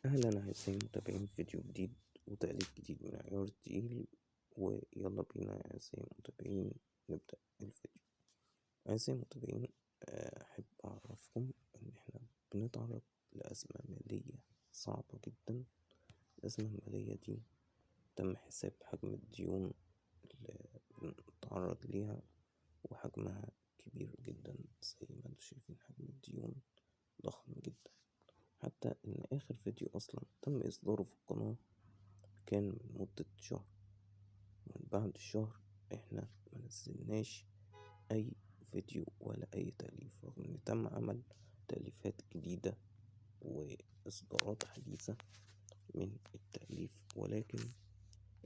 أهلا أعزائي المتابعين في فيديو جديد وتأليف جديد من عيار تقيل. ويلا بينا يا أعزائي المتابعين نبدأ الفيديو. أعزائي المتابعين، أحب أعرفكم إن إحنا بنتعرض لأزمة مالية صعبة جدا. الأزمة المالية دي تم حساب حجم الديون اللي بنتعرض ليها، وحجمها كبير جدا زي ما انتوا شايفين. حجم الديون ضخم جدا، حتى إن آخر فيديو أصلا تم إصداره في القناة كان من مدة شهر. من بعد الشهر إحنا منزلناش أي فيديو ولا أي تأليف، رغم إن تم عمل تأليفات جديدة وإصدارات حديثة من التأليف، ولكن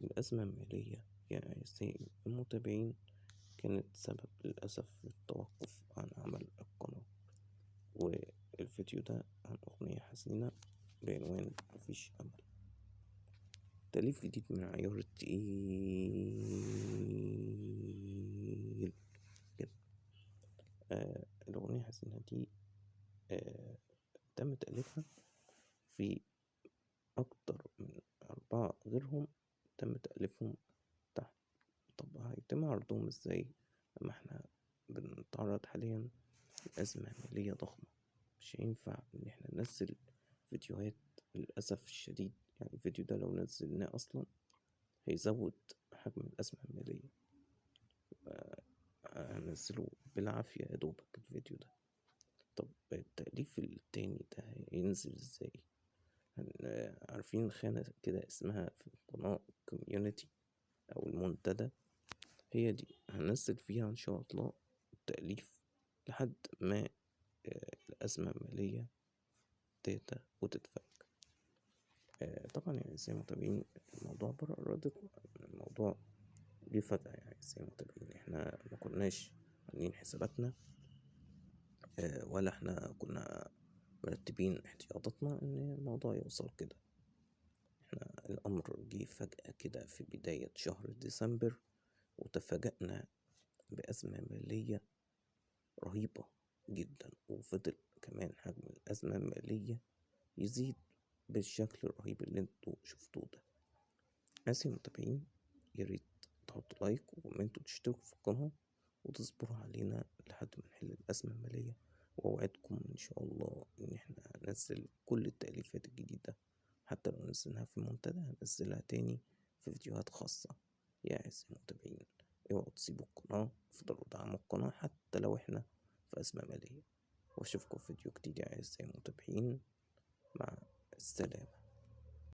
الأزمة المالية يا أعزائي المتابعين كانت سبب للأسف في التوقف عن عمل القناة. والفيديو ده عن أغنية حزينة بعنوان مفيش أمل. تأليف جديد من عيار التقيل جدا. الأغنية الحزينة دي تم تأليفها في أكتر من 4 غيرهم تم تأليفهم تحت. طب هيتم عرضهم ازاي لما احنا بنتعرض حاليا لأزمة مالية ضخمة؟ مش هينفع ان احنا ننزل فيديوهات للأسف الشديد. يعني الفيديو ده لو نزلناه أصلا هيزود حجم الأزمة المالية. هنزله بالعافية يا دوبك الفيديو ده. طب التأليف التاني ده هينزل ازاي؟ عارفين خانة كده اسمها في القناة كوميونيتي أو المنتدى؟ هي دي هنزل فيها إن شاء الله التأليف لحد ما الأزمة المالية تهدى وتتفك. طبعا يا أعزائي المتابعين الموضوع برا إرادتنا. الموضوع جه فجأة يا أعزائي المتابعين. احنا مكناش عاملين حساباتنا ولا احنا كنا مرتبين احتياطاتنا ان الموضوع يوصل كده. احنا الأمر جه فجأة كده في بداية شهر ديسمبر، وتفاجأنا بأزمة مالية رهيبة جدا، وفضل كمان حجم الأزمة المالية يزيد بالشكل الرهيب اللي انتوا شفتوه ده. أعزائي المتابعين، ياريت تحطوا لايك وكومنت وتشتركوا في القناة وتصبروا علينا لحد ما نحل الأزمة المالية. وأوعدكم إن شاء الله إن احنا هننزل كل التأليفات الجديدة، حتى لو نزلناها في المنتدى هنزلها تاني في فيديوهات خاصة. يا أعزائي المتابعين، اوعوا تسيبوا القناة، افضلوا دعموا القناة حتى لو احنا في أزمة مالية. واشوفكم في فيديو جديد يا أعزائي المتابعين، مع السلامة.